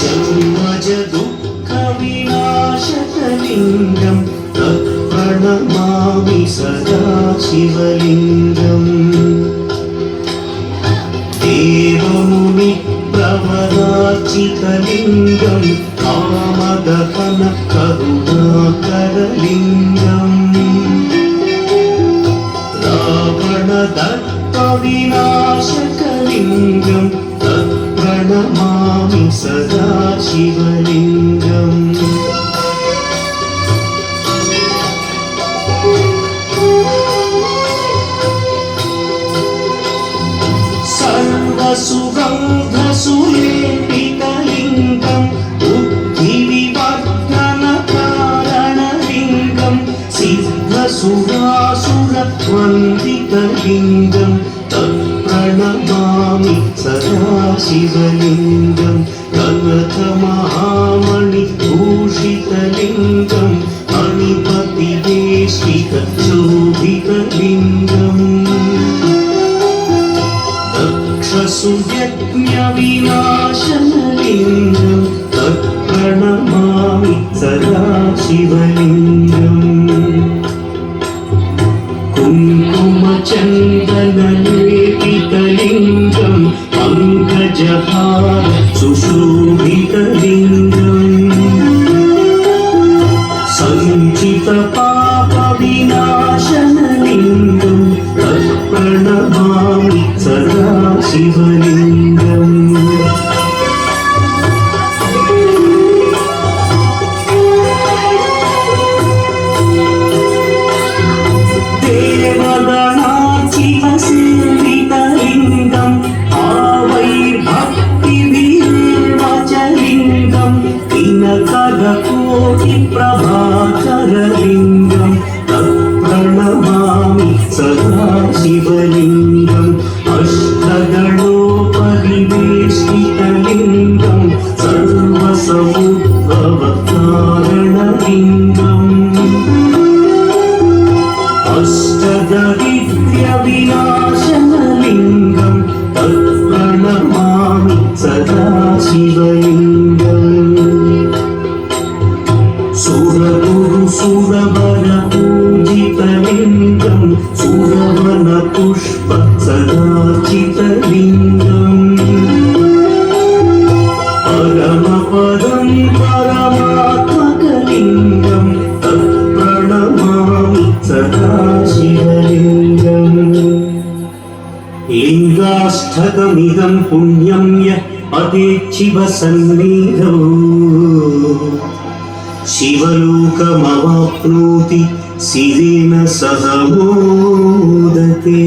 जन्मज दुःखविनाशकलिङ्गं तत्प्रणमामि सदा शिवलिङ्गम् देवमुनिप्रवरार्चितलिङ्गं कामदहन करुणाकरलिङ्गम् रावणदर्पविनाशकलिङ्गं तत्प्रणमामि सदा शिवलिङ्गम् सर्वसुगन्धसुलेपितलिङ्गं बुद्धिविवर्धनकारणलिङ्गं सिद्धसुरासुरवन्दितलिङ्गं तत्प्रणमामि सदा शिवलिङ्गं कनकमहामणिभूषितलिङ्गं मणिपतिवेष्टितशोभितलिङ्गम् दक्षसुयज्ञविनाशनलिङ्गं तत्प्रणमामि सदा शिवलिङ्गम् कुङ्कुमचन्दनलेपितलिङ्गं पङ्कजहार सुशोभितलिङ्गम् सञ्चितपापविनाशनलिङ्गं तत्प्रणमामि सदा शिवलिङ्गम् देवगणार्चितसेवितलिङ्गं आवैर्भक्तिविर्वचलिङ्गं दिनकरकोटिप्रभाकरलिङ्गं तत्प्रणमामि सदा शिवलिङ्गम् अष्टगणोपरिवेष्टितलिङ्गं सर्वसमुद्भवकारणलिङ्गम् अष्टदरिद्र्यविनाशनलिङ्गं तत्प्रणमामि सदा शिवलिङ्गम् सुरगुरुसुरवरपूजितलिङ्गं सुरवनपुष्पसदार्चितलिङ्गम् परमपदं परमात्मकलिङ्गं तत्प्रणमामि सदा शिवलिङ्गम् लिङ्गाष्टकमिदं पुण्यं यः पतेच्छिवसन्निधौ शिवलोकमवाप्नोति शिवेन सह मोदते।